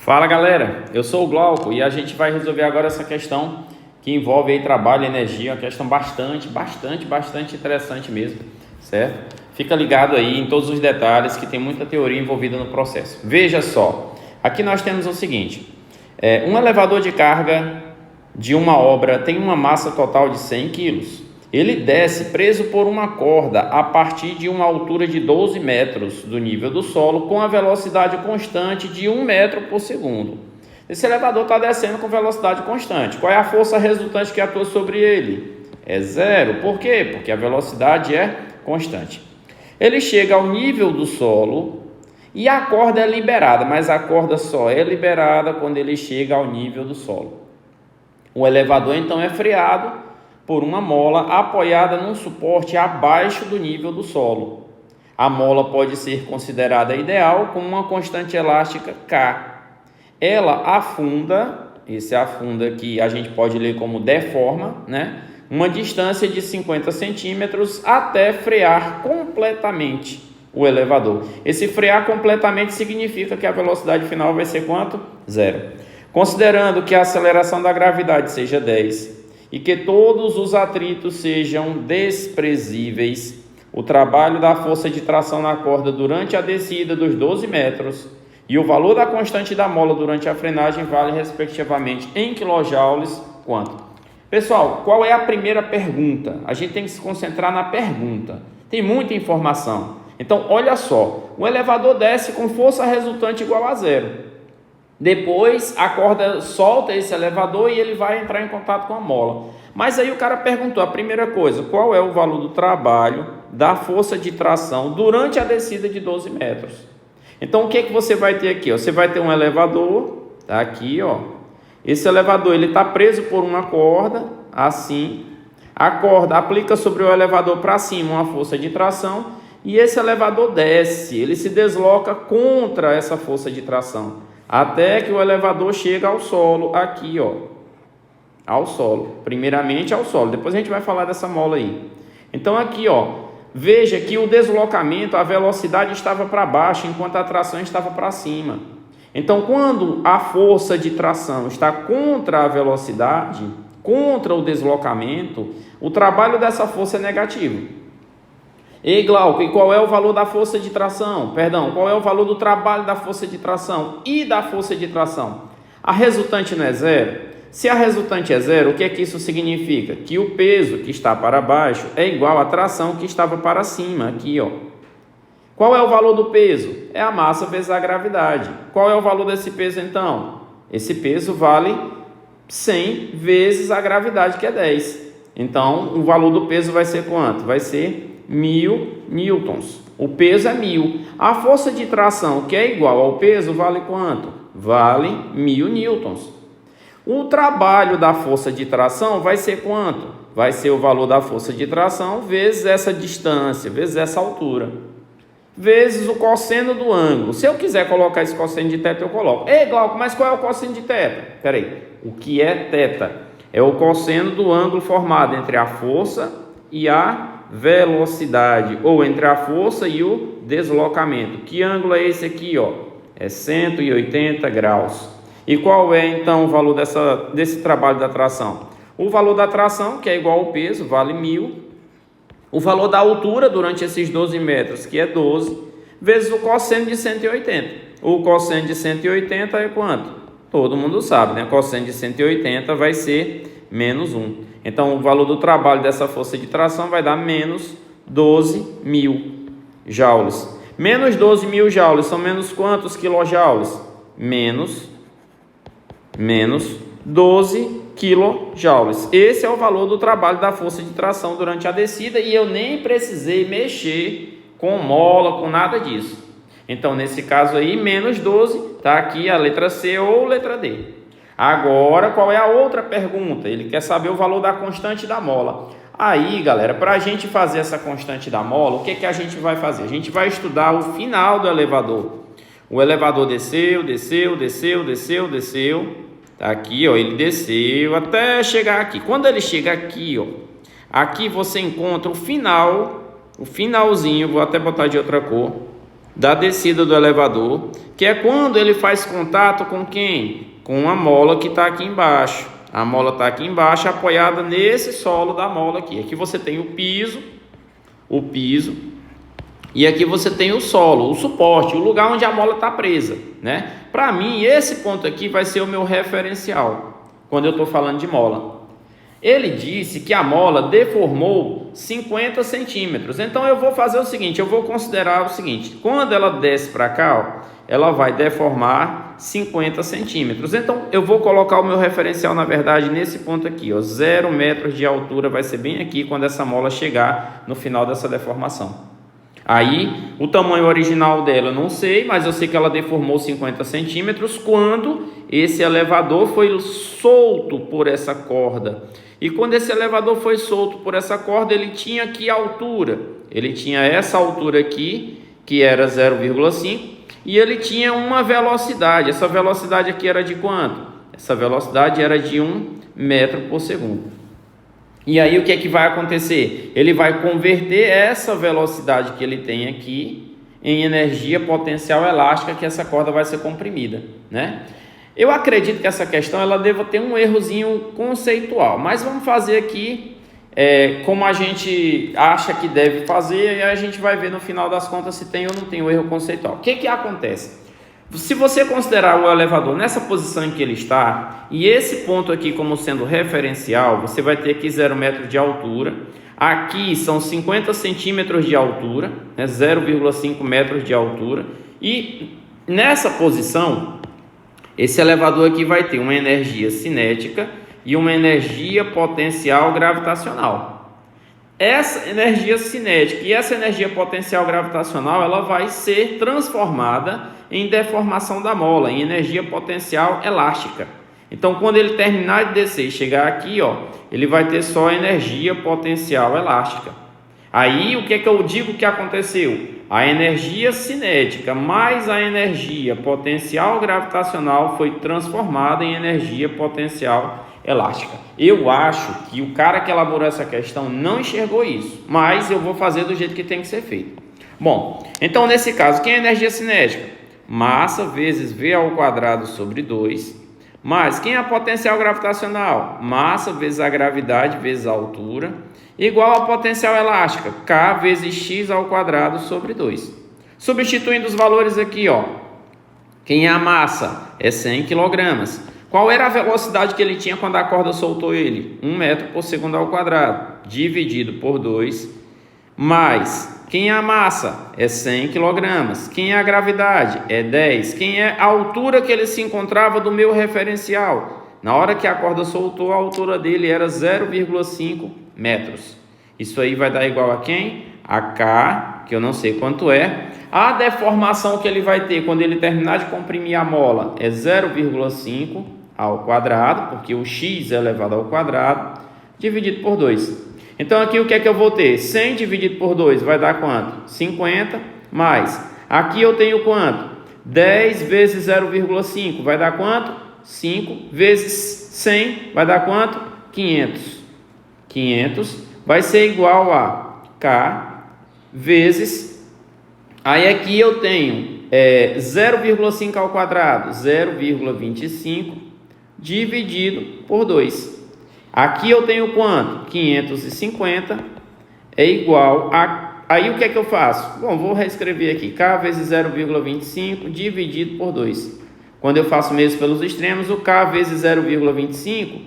Fala galera, eu sou o Glauco e a gente vai resolver agora essa questão que envolve aí trabalho e energia, uma questão bastante interessante mesmo, certo? Fica ligado aí em todos os detalhes que tem muita teoria envolvida no processo. Veja só, aqui nós temos o seguinte, um elevador de carga de uma obra tem uma massa total de 100 kg. Ele desce preso por uma corda a partir de uma altura de 12 metros do nível do solo com a velocidade constante de 1 metro por segundo. Esse elevador está descendo com velocidade constante. Qual é a força resultante que atua sobre ele? É zero. Por quê? Porque a velocidade é constante. Ele chega ao nível do solo e a corda é liberada, mas a corda só é liberada quando ele chega ao nível do solo. O elevador então é freado por uma mola apoiada num suporte abaixo do nível do solo. A mola pode ser considerada ideal com uma constante elástica K. Ela afunda, esse afunda que a gente pode ler como deforma, né? Uma distância de 50 centímetros até frear completamente o elevador. Esse frear completamente significa que a velocidade final vai ser quanto? Zero. Considerando que a aceleração da gravidade seja 10 e que todos os atritos sejam desprezíveis, o trabalho da força de tração na corda durante a descida dos 12 metros e o valor da constante da mola durante a frenagem vale respectivamente em quilojoules quanto? Pessoal, qual é a primeira pergunta? A gente tem que se concentrar na pergunta. Tem muita informação. Então, olha só, o elevador desce com força resultante igual a zero. Depois a corda solta esse elevador e ele vai entrar em contato com a mola. Mas aí o cara perguntou, a primeira coisa, qual é o valor do trabalho da força de tração durante a descida de 12 metros? Então o que você vai ter aqui? Você vai ter um elevador, tá aqui, ó. Esse elevador ele está preso por uma corda, assim. A corda aplica sobre o elevador para cima uma força de tração e esse elevador desce, ele se desloca contra essa força de tração. Até que o elevador chega ao solo, aqui, ó, ao solo, primeiramente ao solo, depois a gente vai falar dessa mola aí. Então aqui, ó, veja que o deslocamento, a velocidade estava para baixo, enquanto a tração estava para cima. Então quando a força de tração está contra a velocidade, contra o deslocamento, o trabalho dessa força é negativo. Ei, Glauco, e qual é o valor da força de tração? Perdão, qual é o valor do trabalho da força de tração e da força de tração? A resultante não é zero? Se a resultante é zero, o que é que isso significa? Que o peso que está para baixo é igual à tração que estava para cima, aqui, ó. Qual é o valor do peso? É a massa vezes a gravidade. Qual é o valor desse peso, então? Esse peso vale 100 vezes a gravidade, que é 10. Então, o valor do peso vai ser quanto? Vai ser 1000 newtons. O peso é 1000. A força de tração, que é igual ao peso, vale quanto? Vale 1000 newtons. O trabalho da força de tração vai ser quanto? Vai ser o valor da força de tração vezes essa distância, vezes essa altura, vezes o cosseno do ângulo. Se eu quiser colocar esse cosseno de θ, eu coloco. Ei, Glauco, mas qual é o cosseno de θ? Espera aí. O que é θ? É o cosseno do ângulo formado entre a força e a velocidade, ou entre a força e o deslocamento. Que ângulo é esse aqui, ó? É 180 graus. E qual é então o valor desse trabalho da tração? O valor da tração, que é igual ao peso, vale 1000. O valor da altura durante esses 12 metros, que é 12, vezes o cosseno de 180. O cosseno de 180 é quanto? Todo mundo sabe, né? O cosseno de 180 vai ser menos 1. Então, o valor do trabalho dessa força de tração vai dar menos 12.000 joules. Menos 12.000 joules são menos quantos quilojoules? Menos 12 quilojoules. Esse é o valor do trabalho da força de tração durante a descida e eu nem precisei mexer com mola, com nada disso. Então, nesse caso aí, menos 12, está aqui a letra C ou letra D. Agora, qual é a outra pergunta? Ele quer saber o valor da constante da mola. Aí, galera, para a gente fazer essa constante da mola, o que a gente vai fazer? A gente vai estudar o final do elevador. O elevador desceu. Tá aqui, ó, ele desceu até chegar aqui. Quando ele chega aqui, ó, aqui você encontra o final, o finalzinho, vou até botar de outra cor. da descida do elevador, que é quando ele faz contato com quem? Com a mola que está aqui embaixo. A mola está aqui embaixo, apoiada nesse solo da mola aqui. Aqui você tem o piso, e aqui você tem o solo, o suporte, o lugar onde a mola está presa, né? Para mim, esse ponto aqui vai ser o meu referencial, quando eu estou falando de mola. Ele disse que a mola deformou 50 centímetros. Então, eu vou fazer o seguinte, eu vou considerar o seguinte, quando ela desce para cá, ó, ela vai deformar 50 centímetros. Então, eu vou colocar o meu referencial, na verdade, nesse ponto aqui, ó, 0 metros de altura, vai ser bem aqui, quando essa mola chegar no final dessa deformação. Aí, o tamanho original dela eu não sei, mas eu sei que ela deformou 50 centímetros quando esse elevador foi solto por essa corda. E quando esse elevador foi solto por essa corda, ele tinha que altura? Ele tinha essa altura aqui, que era 0,5, e ele tinha uma velocidade. Essa velocidade aqui era de quanto? Essa velocidade era de 1 metro por segundo. E aí o que é que vai acontecer? Ele vai converter essa velocidade que ele tem aqui em energia potencial elástica, que essa corda vai ser comprimida, né? Eu acredito que essa questão ela deva ter um errozinho conceitual, mas vamos fazer aqui como a gente acha que deve fazer, e a gente vai ver no final das contas se tem ou não tem o erro conceitual. O que que acontece? Se você considerar o elevador nessa posição em que ele está, e esse ponto aqui como sendo referencial, você vai ter aqui 0 metro de altura, aqui são 50 centímetros de altura, né, 0,5 metros de altura, e nessa posição, esse elevador aqui vai ter uma energia cinética e uma energia potencial gravitacional. Essa energia cinética e essa energia potencial gravitacional, ela vai ser transformada em deformação da mola, em energia potencial elástica. Então, quando ele terminar de descer e chegar aqui, ó, ele vai ter só energia potencial elástica. Aí, o que é que eu digo que aconteceu? A energia cinética mais a energia potencial gravitacional foi transformada em energia potencial elástica. Eu acho que o cara que elaborou essa questão não enxergou isso, mas eu vou fazer do jeito que tem que ser feito. Bom, então nesse caso, quem é a energia cinética? Massa vezes V ao quadrado sobre 2, mais quem é a potencial gravitacional? Massa vezes a gravidade vezes a altura, igual a potencial elástica, K vezes X ao quadrado sobre 2. Substituindo os valores aqui, ó, quem é a massa? É 100 kg. Qual era a velocidade que ele tinha quando a corda soltou ele? 1 metro por segundo ao quadrado, dividido por 2, mais quem é a massa? É 100 kg. Quem é a gravidade? É 10. Quem é a altura que ele se encontrava do meu referencial? Na hora que a corda soltou, a altura dele era 0,5 metros. Isso aí vai dar igual a quem? A K, que eu não sei quanto é. A deformação que ele vai ter quando ele terminar de comprimir a mola é 0,5 ao quadrado, porque o X é elevado ao quadrado, dividido por 2. Então, aqui o que é que eu vou ter? 100 dividido por 2 vai dar quanto? 50, mais. Aqui eu tenho quanto? 10 vezes 0,5 vai dar quanto? 5 vezes 100 vai dar quanto? 500. 500 vai ser igual a K vezes... Aí aqui eu tenho 0,5 ao quadrado, 0,25 dividido por 2. Aqui eu tenho quanto? 550 é igual a... Aí o que é que eu faço? Bom, vou reescrever aqui. K vezes 0,25 dividido por 2. Quando eu faço mesmo pelos extremos, o K vezes 0,25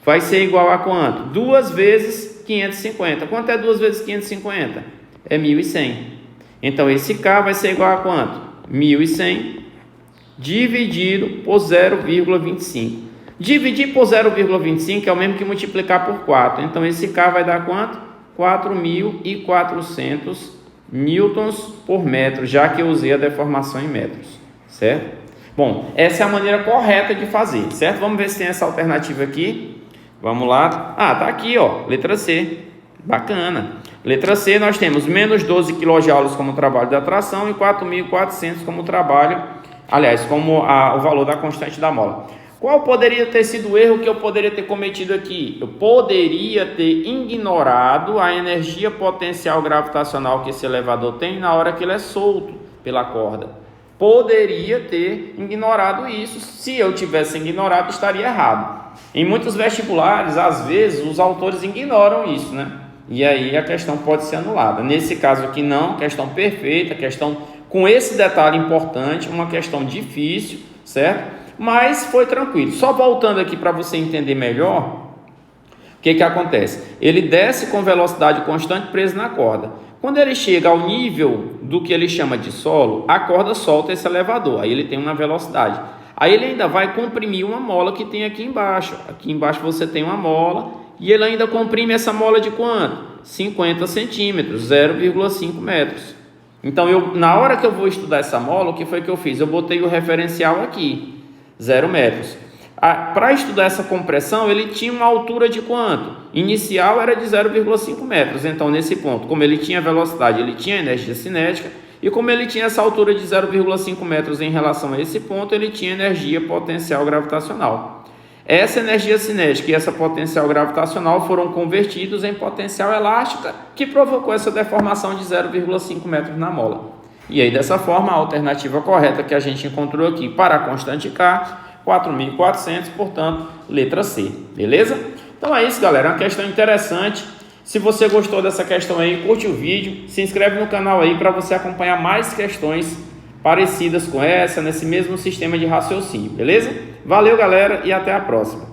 vai ser igual a quanto? 2 vezes 550. Quanto é 2 vezes 550? É 1.100. Então, esse K vai ser igual a quanto? 1.100 dividido por 0,25. Dividir por 0,25 é o mesmo que multiplicar por 4. Então, esse K vai dar quanto? 4.400 newtons por metro, já que eu usei a deformação em metros, certo? Bom, essa é a maneira correta de fazer, certo? Vamos ver se tem essa alternativa aqui. Vamos lá. Ah, tá aqui, ó, letra C. Bacana. Letra C, nós temos menos 12 kJ como trabalho da tração e 4.400 como trabalho, aliás, como o valor da constante da mola. Qual poderia ter sido o erro que eu poderia ter cometido aqui? Eu poderia ter ignorado a energia potencial gravitacional que esse elevador tem na hora que ele é solto. pela corda. Poderia ter ignorado isso. Se eu tivesse ignorado, estaria errado. Em muitos vestibulares, às vezes, os autores ignoram isso, né? E aí a questão pode ser anulada. Nesse caso aqui não, questão perfeita, questão com esse detalhe importante, uma questão difícil, certo? Mas foi tranquilo. Só voltando aqui para você entender melhor, o que acontece? Ele desce com velocidade constante preso na corda. Quando ele chega ao nível do que ele chama de solo, a corda solta esse elevador, aí ele tem uma velocidade. Aí ele ainda vai comprimir uma mola que tem aqui embaixo. Aqui embaixo você tem uma mola e ele ainda comprime essa mola de quanto? 50 centímetros, 0,5 metros. Então, na hora que eu vou estudar essa mola, o que foi que eu fiz? Eu botei o referencial aqui, 0 metros. Para estudar essa compressão, ele tinha uma altura de quanto? Inicial era de 0,5 metros. Então, nesse ponto, como ele tinha velocidade, ele tinha energia cinética. E como ele tinha essa altura de 0,5 metros em relação a esse ponto, ele tinha energia potencial gravitacional. Essa energia cinética e essa potencial gravitacional foram convertidos em potencial elástica, que provocou essa deformação de 0,5 metros na mola. E aí, dessa forma, a alternativa correta que a gente encontrou aqui para a constante K, 4.400, portanto, letra C, beleza? Então é isso, galera, uma questão interessante. Se você gostou dessa questão aí, curte o vídeo, se inscreve no canal aí para você acompanhar mais questões parecidas com essa, nesse mesmo sistema de raciocínio, beleza? Valeu, galera, e até a próxima.